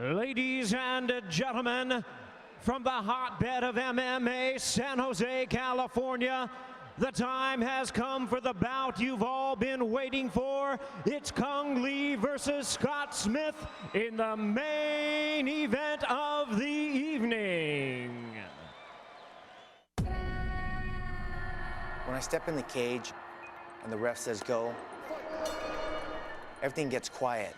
Ladies and gentlemen, from the hotbed of MMA, San Jose, California, the time has come for the bout you've all been waiting for. It's Cung Le versus Scott Smith in the main event of the evening. When I step in the cage and the ref says go, everything gets quiet.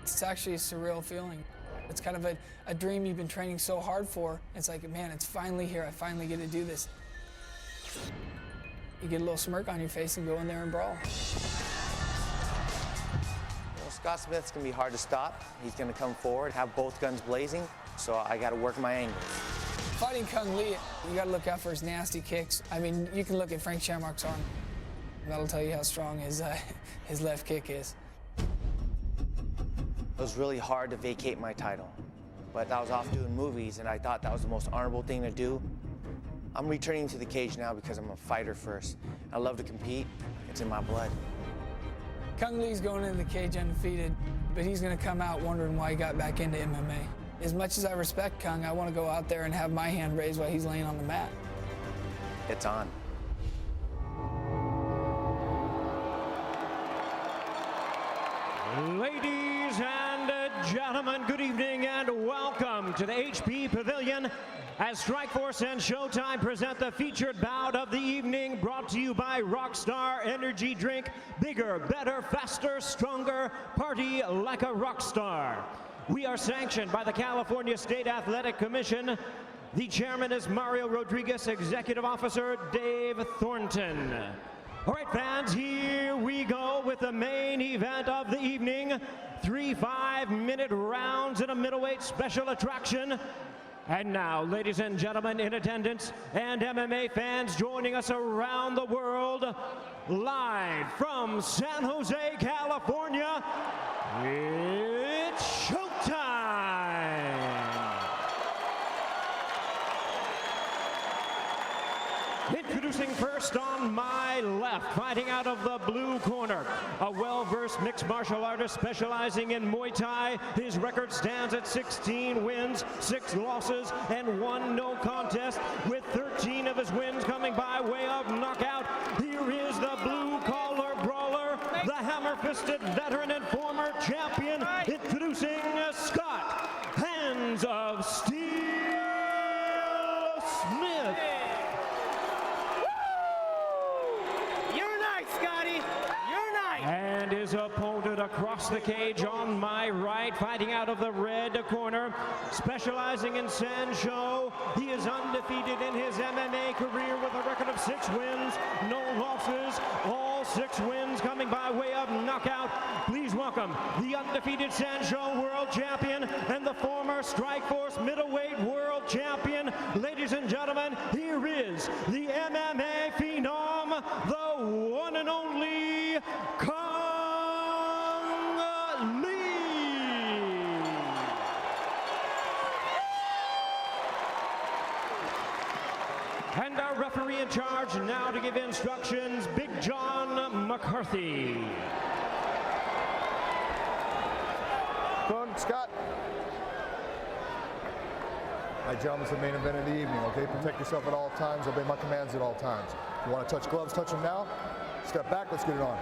It's actually a surreal feeling. It's kind of a dream you've been training so hard for. It's like, man, it's finally here. I finally get to do this. You get a little smirk on your face and go in there and brawl. Well, Scott Smith's gonna be hard to stop. He's gonna come forward, have both guns blazing, so I gotta work my angles. Fighting Cung Le, you gotta look out for his nasty kicks. I mean, you can look at Frank Shamrock's arm. That'll tell you how strong his left kick is. It was really hard to vacate my title, but I was off doing movies, and I thought that was the most honorable thing to do. I'm returning to the cage now because I'm a fighter first. I love to compete. It's in my blood. Cung Le's going in the cage undefeated, but he's going to come out wondering why he got back into MMA. As much as I respect Cung, I want to go out there and have my hand raised while he's laying on the mat. It's on. Ladies and gentlemen, good evening and welcome to the HP Pavilion as Strikeforce and Showtime present the featured bout of the evening, brought to you by Rockstar Energy Drink. Bigger, better, faster, stronger, party like a rock star. We are sanctioned by the California State Athletic Commission. The chairman is Mario Rodriguez, executive officer Dave Thornton. All right, fans, here we go with the main event of the evening. 3 5-minute rounds in a middleweight special attraction. And now, ladies and gentlemen in attendance and MMA fans joining us around the world, live from San Jose, California, it's showtime! Introducing first on my left, fighting out of the blue corner, a well-versed mixed martial artist specializing in Muay Thai. His record stands at 16 wins, 6 losses, and 1 no contest, with 13 of his wins coming by way of knockout. Here is the blue-collar brawler, the hammer-fisted veteran and former champion, introducing Scott Hands of Steel Smith. And his opponent across the cage on my right, fighting out of the red corner, specializing in Sancho. He is undefeated in his MMA career with a record of 6 wins, no losses, all 6 wins coming by way of knockout. Please welcome the undefeated Sancho world champion and the former Strikeforce middleweight world champion. Ladies and gentlemen, here is the MMA phenom, the one and only Cung Le. And our referee in charge now to give instructions, Big John McCarthy. Cung, Scott. All right, gentlemen, it's the main event of the evening, okay? Protect yourself at all times, obey my commands at all times. If you want to touch gloves, touch them now. Step back, let's get it on.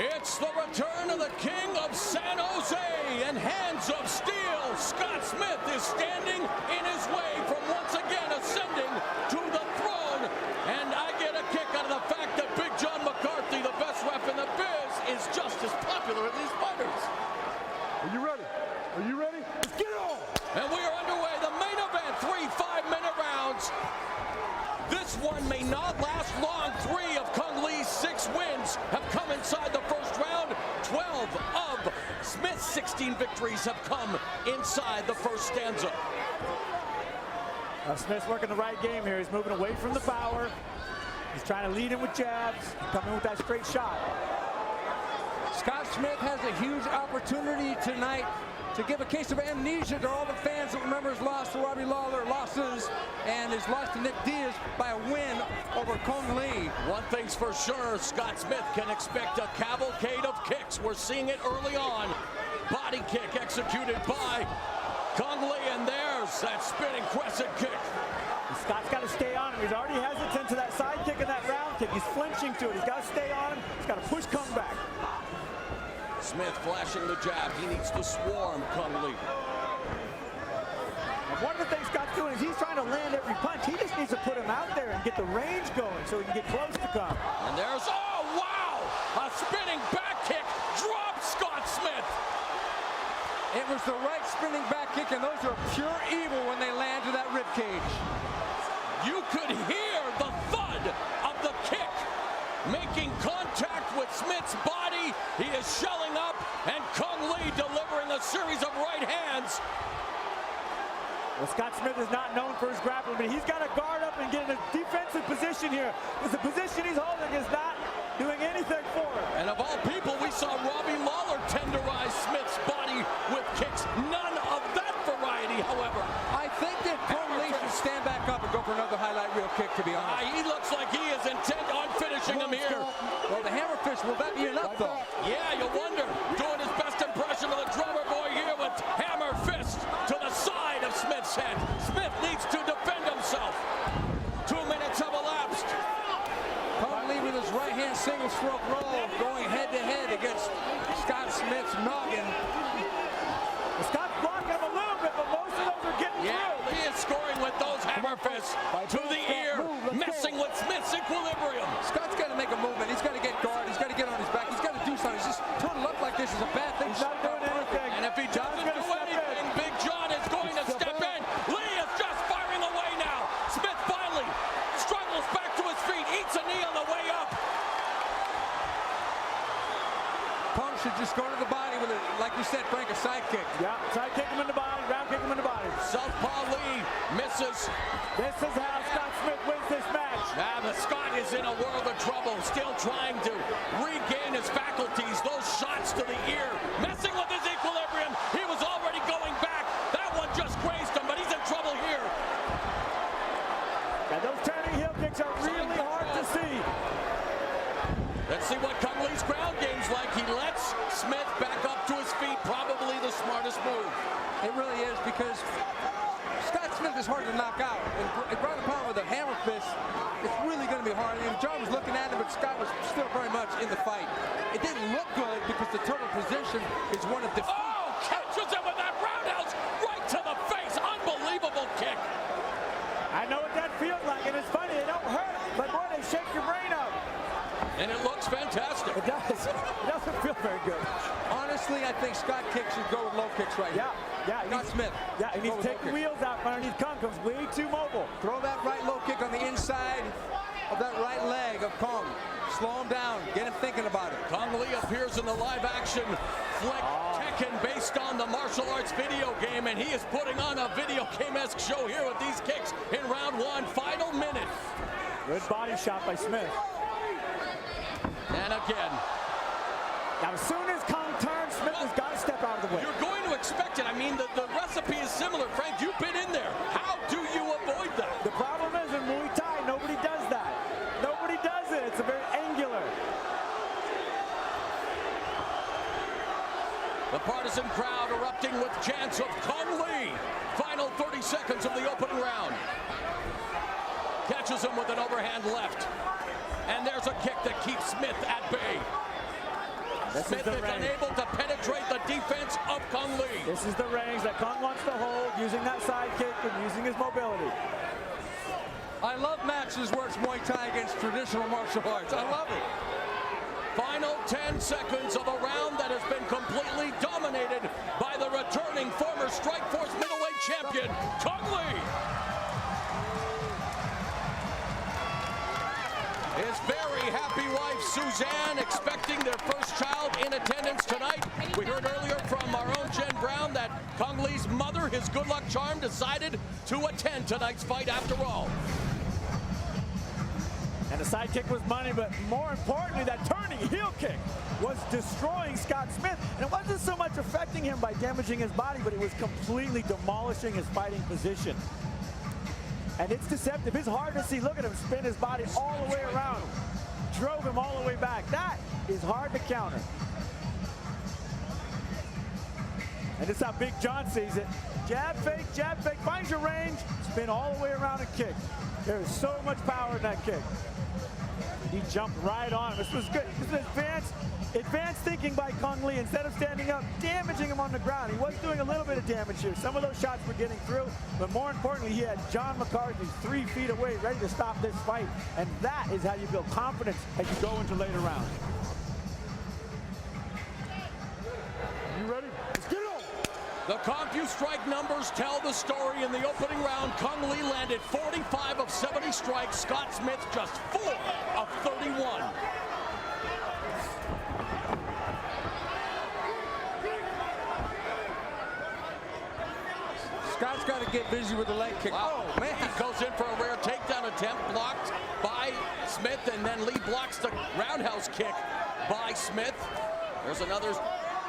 It's the return of the King of San Jose and Hands of Steel. Scott Smith is standing in his way from once again ascending to the throne. And I get a kick out of the fact that Big John McCarthy, the best ref in the biz, is just as popular as these fighters. Are you ready? Are you ready? Let's get it on! And we are underway. The main event, 3 5-minute rounds. This one may not last long. 3 of Cung Le's 6 wins have come inside the first round. 12 of Smith's 16 victories have come inside the first stanza. Smith's working the right game here. He's moving away from the power. He's trying to lead him with jabs, coming with that straight shot. Scott Smith has a huge opportunity tonight to give a case of amnesia to all the fans that remember his loss to Robbie Lawler, losses, and his loss to Nick Diaz by a win over Cung Lee. One thing's for sure, Scott Smith can expect a cavalcade of kicks. We're seeing it early on. Body kick executed by Cung Lee, and there's that spinning crescent kick. Scott's got to stay on him. He's already hesitant to that side kick and that round kick. He's flinching to it. He's got to stay on him. He's got to push Cung back. Smith flashing the jab. He needs to swarm Cung Lee. And one of the things Scott's doing is he's trying to land every punch. He just needs to put him out there and get the range going so he can get close to Cung. And there's, oh wow! A spinning back kick drops Scott Smith. It was the right spinning back kick, and those are pure evil when they land to that rib cage. You could hear the thud of the kick making contact with Smith's body. He is shelling up, and Cung Lee delivering a series of right hands. Well, Scott Smith is not known for his grappling, but he's got to guard up and get in a defensive position here, because the position he's holding is not doing anything for him. And of all people, we saw Robbie Lawler tenderize Smith's body with kicks. None of that variety, however. I think that Cung Lee should stand back up and go for another highlight reel kick, to be honest. He looks like he is intent on finishing him here. Well, the hammer fist, will that be enough, though? Yeah, you wonder. Doing his best impression of the drummer boy here with hammer fist to the side of Smith's head. Smith needs to defend himself. 2 minutes have elapsed. Cung Lee with his right hand single stroke roll going head to head against Scott Smith's noggin. Scott's blocking him a little bit, but most of those are getting through. He is scoring with those hammer fists to the ear, messing with Smith's equilibrium. Scott's got to make a movement. He's got to get guard. He's got to get on his back. He's got to do something. He's just turning up like this is a bad thing. He's not doing anything. And if he doesn't do anything, Big John is going to step in. Lee is just firing away now. Smith finally struggles back to his feet, eats a knee on the way up. Cung should just go to the body with it, like you said, Frank, a side kick. Yeah, side kick him in the body, round kick him in the body. Southpaw Lee misses. This is how Scott Smith wins this match. Now the Scott is in a world of trouble, still trying to regain his faculties. Those shots to the ear, messing with his equilibrium. He was already going back. That one just grazed him, but he's in trouble here. Yeah, those turning heel kicks are really hard to see. Let's see what Cung Lee's ground game's like. He lets Smith back up to his feet, probably the smartest move. It really is, because Scott Smith is hard to knock out. And ground and pound with a hammer fist, it's really going to be hard. And John was looking at him, but Scott was still very much in the fight. It didn't look good because the total position is one of defeat. Oh, catches him with that roundhouse right to the face. Unbelievable kick. I know what that feels like, and it's funny, they don't hurt, but boy, they shake your brain up. And it looks fantastic. It does. It doesn't feel very good. Honestly, I think Scott kick should go with low kicks right now. Yeah. Not Smith. Yeah, he needs to take the wheels out from underneath Cung. Comes way too mobile. Throw that right low kick on the inside of that right leg of Cung. Slow him down. Get him thinking about it. Cung Lee appears in the live action flick Tekken based on the martial arts video game, and he is putting on a video game-esque show here with these kicks in round one, final minute. Good body shot by Smith. And again. Now, as soon as Cung turns, Smith has got to step out of the way. You're going to expect it. I mean, the recipe is similar. Frank, you've been in there. How do you avoid that? The problem is in Muay Thai, nobody does that. Nobody does it. It's a very angular. The partisan crowd erupting with chants of Cung Lee. Final 30 seconds of the opening round. Catches him with an overhand left. And there's a kick that keeps Smith at bay. Smith is unable to penetrate the defense of Cung Lee. This is the range that Cung wants to hold, using that side kick and using his mobility. I love matches where it's Muay Thai against traditional martial arts. I love it. Final 10 seconds of a round that has been completely dominated by the returning former Strikeforce middleweight champion, Cung Lee. His very happy wife, Suzanne, expecting their first child in attendance tonight. We heard earlier from our own Jen Brown that Cung Lee's mother, his good luck charm, decided to attend tonight's fight after all. And the side kick was money, but more importantly, that turning heel kick was destroying Scott Smith. And it wasn't so much affecting protecting him by damaging his body, but it was completely demolishing his fighting position. And it's deceptive. It's hard to see. Look at him spin his body all the way around. Drove him all the way back. That is hard to counter. And this is how Big John sees it. Jab fake, finds your range, spin all the way around and kick. There is so much power in that kick. He jumped right on him. This was good. This is advanced thinking by Cung Le. Instead of standing up, damaging him on the ground. He was doing a little bit of damage here. Some of those shots were getting through, but more importantly, he had John McCarthy 3 feet away, ready to stop this fight. And that is how you build confidence as you go into later rounds. You ready? Let's get it on. The CompuStrike numbers tell the story. In the opening round, Cung Le landed 45 of 70 strikes. Scott Smith just 4 of 31. Scott's got to get busy with the leg kick. Wow. Oh, man. He goes in for a rare takedown attempt, blocked by Smith, and then Lee blocks the roundhouse kick by Smith. There's another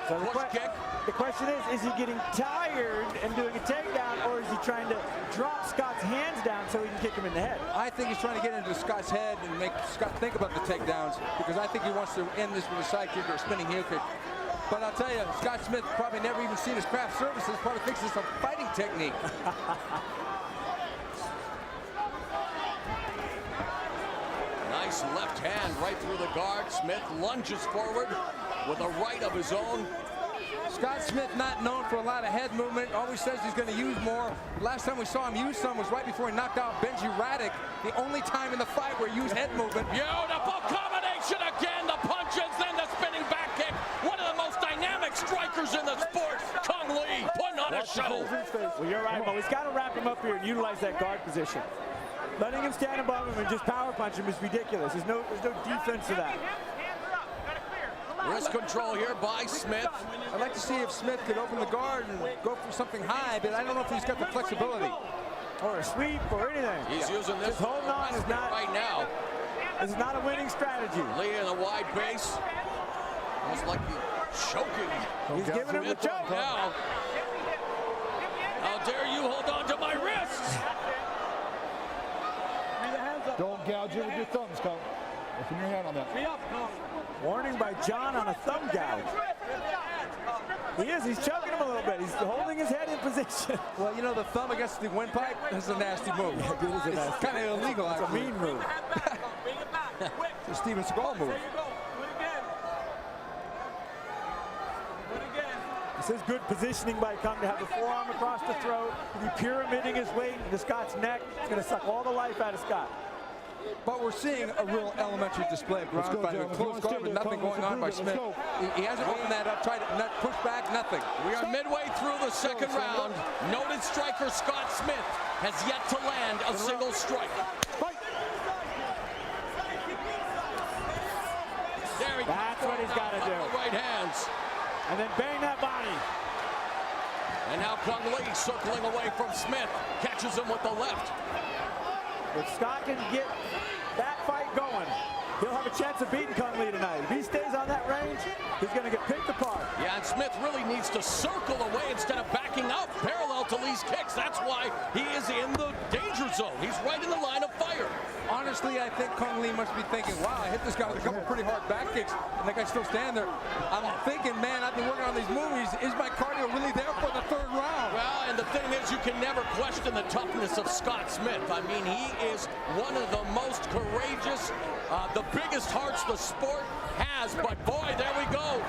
push kick. The question is he getting tired and doing a takedown, or is he trying to drop Scott's hands down so he can kick him in the head? I think he's trying to get into Scott's head and make Scott think about the takedowns, because I think he wants to end this with a side kick or a spinning heel kick. But I'll tell you, Scott Smith probably never even seen his craft services, probably thinks it's a fighting technique. Nice left hand right through the guard. Smith lunges forward with a right of his own. Scott Smith not known for a lot of head movement, always says he's going to use more. Last time we saw him use some was right before he knocked out Benji Radek, the only time in the fight where he used head movement. Beautiful combination again, the punches, then the spinning back kick. One of the most dynamic strikers in the sport, Cung Le, putting on a show. Well, you're right, Mo. He's got to wrap him up here and utilize that guard position. Letting him stand above him and just power punch him is ridiculous. There's no defense to that. Wrist control here by Smith. I'd like to see if Smith could open the guard and go for something high, but I don't know if he's got the flexibility. Or a sweep or anything. He's using this just holding on is not right now. This is not a winning strategy. Lee in a wide base. Almost like he's choking. He's giving him the choke. Now. How dare you hold on to my wrists? Don't gouge it with your thumbs, Cung. Open your hand on that. Warning by John on a thumb gouge. He's choking him a little bit. He's holding his head in position. Well, you know, the thumb against the windpipe is a nasty move. Yeah, it is a nasty. It's kind of illegal. It's a mean move. It's a Steven Seagal move. This is good positioning by Cung to have the forearm across the throat, to be pyramiding his weight into Scott's neck. It's going to suck all the life out of Scott. But we're seeing a real elementary display of ground fighting. Close guard with nothing going on by Smith. He hasn't opened that up, tried to push back, nothing. We are midway through the second round. Noted striker Scott Smith has yet to land a single strike. There he goes. That's what he's got to do. Right hands. And then bang that body. And now Cung Le circling away from Smith. Catches him with the left. If Scott can get that fight going, he'll have a chance of beating Cung Le tonight. If he stays on that range, he's going to get picked apart. Yeah, and Smith really needs to circle away instead of backing up parallel to Lee's kicks. That's why he is in the danger zone. He's right in the line of fire. Honestly, I think Cung Le must be thinking, wow, I hit this guy with a couple pretty hard back kicks, and that guy's still standing there. I'm thinking, man, I've been working on these movies. Is my cardio really there for the third round? Well, and the thing is, you can never question the toughness of Scott Smith. I mean, he is one of the most courageous, the biggest hearts the sport has. But boy, there we go.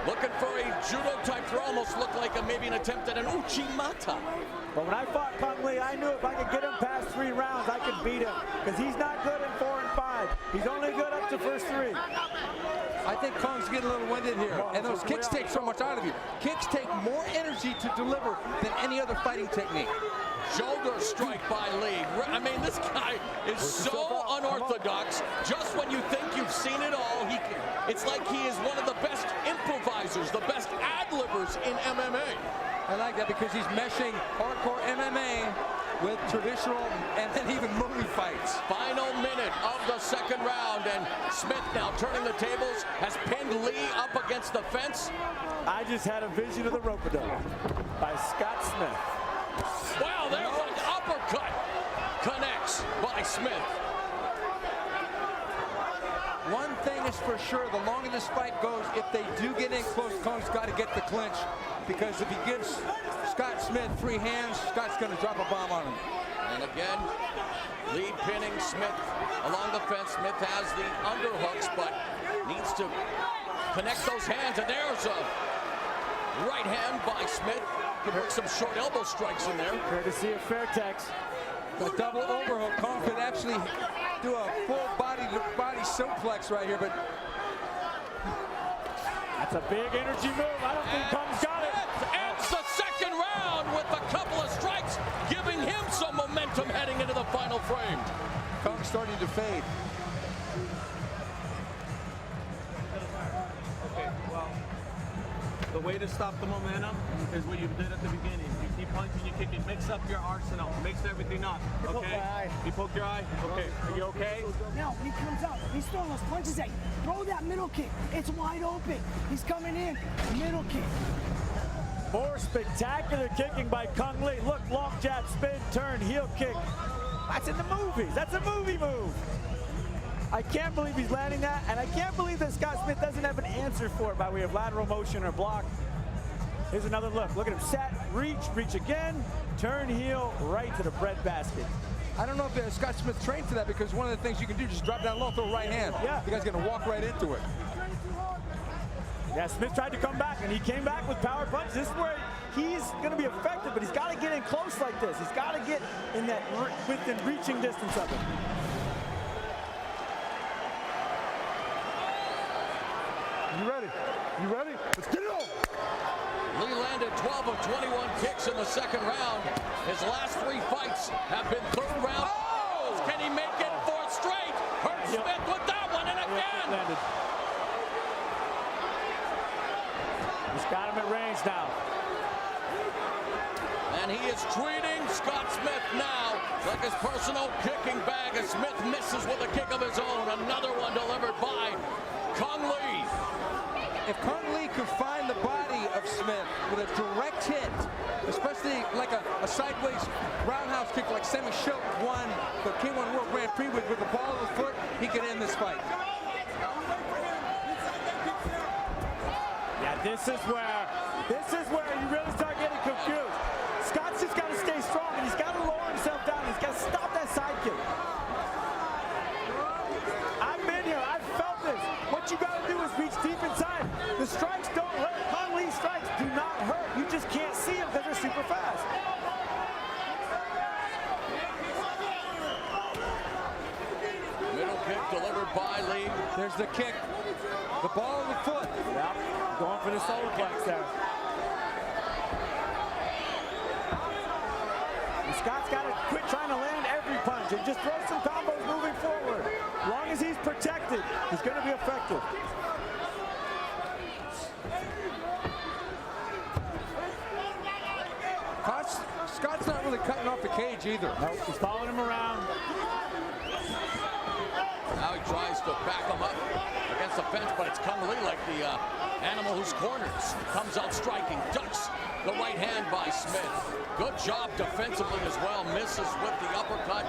Looking for a judo-type throw, almost looked like maybe an attempt at an uchimata. But when I fought Cung Le, I knew if I could get him past 3 rounds, I could beat him. Because he's not good in 4 and 5. He's only good up to first 3. I think Kong's getting a little winded here. And those kicks take so much out of you. Kicks take more energy to deliver than any other fighting technique. Shoulder strike by Lee. I mean, this guy is so unorthodox. Just when you think you've seen it all, it's like he is one of the best improvisers, the best ad-libbers in MMA. I like that because he's meshing hardcore MMA with traditional and then even movie fights. Final minute of the second round, and Smith now turning the tables, has pinned Lee up against the fence. I just had a vision of the rope-a-dope by Scott Smith. Wow, there's an uppercut. Connects by Smith. One thing is for sure, the longer this fight goes, if they do get in close, Kong's got to get the clinch, because if he gives Scott Smith free hands, Scott's going to drop a bomb on him. And again, Lee pinning Smith along the fence. Smith has the underhooks, but needs to connect those hands, and there's a right hand by Smith. Can put some short elbow strikes in there. Courtesy of Fairtex. The double overhook. Kong could actually do a full body suplex right here, but that's a big energy move. I don't think Kong's got it. Ends the second round with a couple of strikes, giving him some momentum heading into the final frame. Kong's starting to fade. Okay, well, the way to stop the momentum is what you did at the beginning. You keep punching, you kick it, mix up your arsenal, mix everything up, okay? You poke your eye? Okay, are you okay? Now, when he comes out, he's throwing those punches at you. Throw that middle kick. It's wide open. He's coming in. Middle kick. More spectacular kicking by Kung Lee. Look, long jab, spin, turn, heel kick. That's in the movies. That's a movie move. I can't believe he's landing that, and I can't believe that Scott Smith doesn't have an answer for it by way of lateral motion or block. Here's another look. Look at him set, reach again, turn heel, right to the breadbasket. I don't know if Scott Smith trained for that, because one of the things you can do is just drop down low, throw a right hand. Yeah. The guy's going to walk right into it. Yeah, Smith tried to come back, and he came back with power punch. This is where he's going to be effective, but he's got to get in close like this. He's got to get in that within reaching distance of him. You ready? You ready? Let's get it on! Lee landed 12 of 21 kicks in the second round. His last 3 fights have been third round. Oh! Can he make it fourth straight? Hurt Smith with that one, and again! He's got him at range now. And he is treating Scott Smith now like his personal kicking bag, as Smith misses with a kick of his own. Another one delivered by Kung Lee. If Kung Lee could find the body of Smith with a direct hit, especially like a sideways roundhouse kick like Sammy Schultz won the K1 World Grand Prix with the ball of the foot, he could end this fight. Yeah, this is where you really start getting confused. Scott's just got to stay strong, and he's got to lower himself down. He's got to stop that side kick. I've been here. I've felt this. What you got to do is reach deep inside. The strikes don't hurt. Kung Lee's strikes do not hurt. You just can't see them because they're super fast. Middle kick delivered by Lee. There's the kick. The ball of the foot. Yeah, going for the solar plex there. And Scott's got to quit trying to land every punch and just throw some combos moving forward. As long as he's protected, he's going to be effective. Scott's not really cutting off the cage either. Nope, he's following him around. Now he tries to back him up against the fence, but it's Kung Lee like the animal who's cornered. Comes out striking, ducks the right hand by Smith. Good job defensively as well, misses with the uppercut.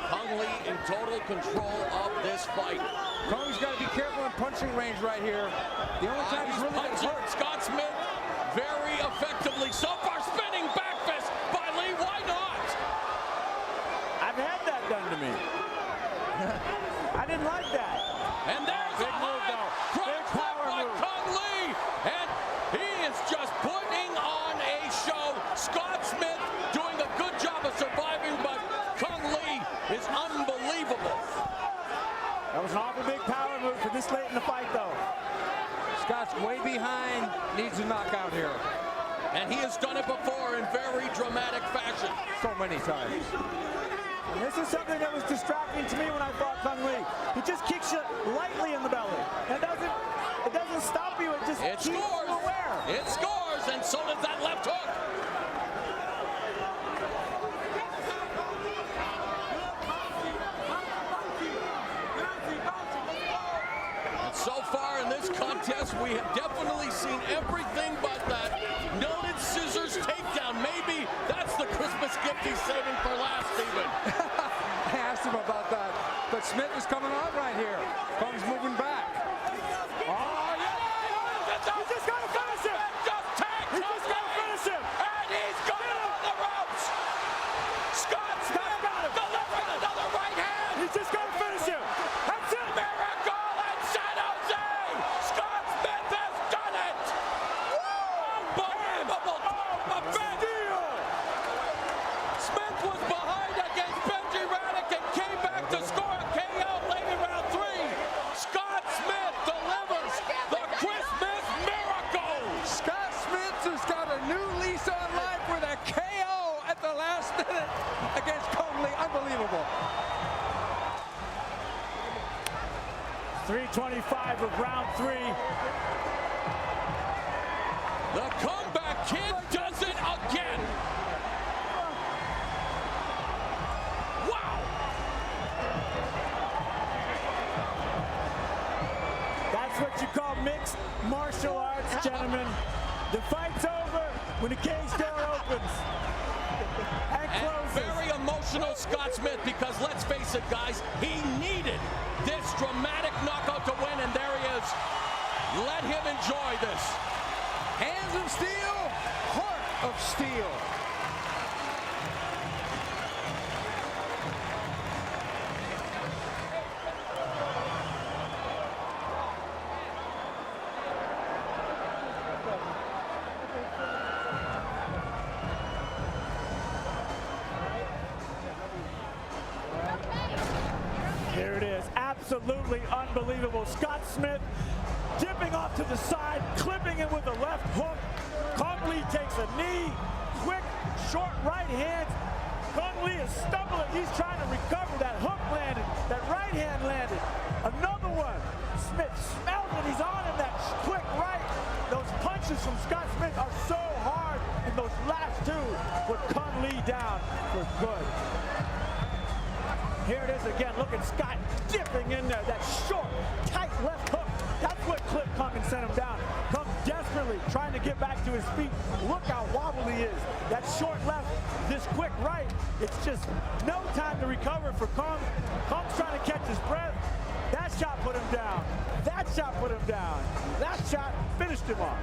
Kung Lee in total control of this fight. Kong's got to be careful in punching range right here. The only time he's really punching hurt. Scott Smith very effectively. So far, spinning back fist by Lee. Why not? I've had that done to me. I didn't like that. And there's Big a move, high though. crotch Big whip power by move. Kung Lee. And he is just putting on a show. Scott Smith doing a good job of surviving, but Kung Lee is unbelievable. That was an awful big power move for this late in the fight, though. Scott's way behind, needs a knockout here. And he has done it before in very dramatic fashion. So many times. And this is something that was distracting to me when I fought Kung Lee. He just kicks you lightly in the belly. And it doesn't stop you, it just keeps you aware. It scores, and so does that left hook. anything but that noted scissors takedown. Maybe that's the Christmas gift he's saving for last, even. I asked him about that, but Smith is coming on right here. Kung's moving back. Oh, yeah! He's just got to finish him! He's just got to finish him! And he's got him on the ropes! Scott Smith delivering another right hand! He's just got to finish him! That's it! Miracle in San Jose! Scott Smith has done it! Unbelievable! Smith was behind against Benji Raddick and came back to score a KO late in round 3. Scott Smith delivers the Christmas miracle! Scott Smith has got a new lease on life with a KO at the last minute against Cung Lee. Unbelievable. 3:25 of round 3. The comeback kid does it again! Wow! That's what you call mixed martial arts, gentlemen. The fight's over when the cage door opens and And closes. very emotional Scott Smith, because let's face it, guys, he needed this dramatic knockout to win, and there he is. Let him enjoy this. Hands of steel, heart of steel. There it is. Absolutely unbelievable. Scott Smith dipping off to the side, clipping him with a left hook. Cung Lee takes a knee. Quick, short right hand. Cung Lee is stumbling. He's trying to recover. That hook landed. That right hand landed. Another one. Smith smells it. He's on him. That quick right. Those punches from Scott Smith are so hard. And those last two put Cung Lee down for good. Here it is again. Look at Scott dipping in there. That short, tight left hook. That's what clipped Cung and sent him down. Cung desperately trying to get back to his feet. Look how wobbly he is. That short left, this quick right. It's just no time to recover for Cung. Kung's trying to catch his breath. That shot put him down. That shot put him down. That shot finished him off.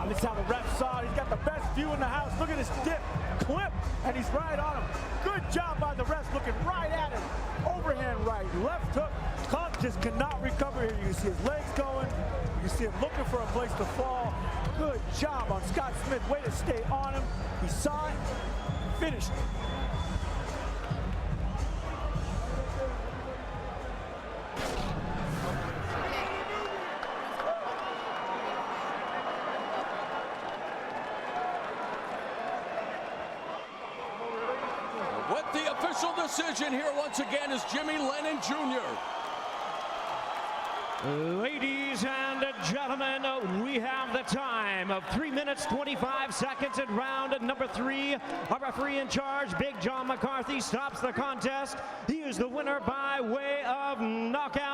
This is how the ref saw it. He's got the best view in the house. Look at this dip, clip, and he's right on him. Good job by the refs, looking right at him. Overhand right, left hook. Cung just cannot recover here. You can see his legs going. You can see him looking for a place to fall. Good job on Scott Smith. Way to stay on him. He saw it, finished it. With the official decision here once again is Jimmy Lennon Jr. Ladies and gentlemen, we have the time of 3 minutes 25 seconds in round number 3. Our referee in charge, Big John McCarthy, stops the contest. He is the winner by way of knockout.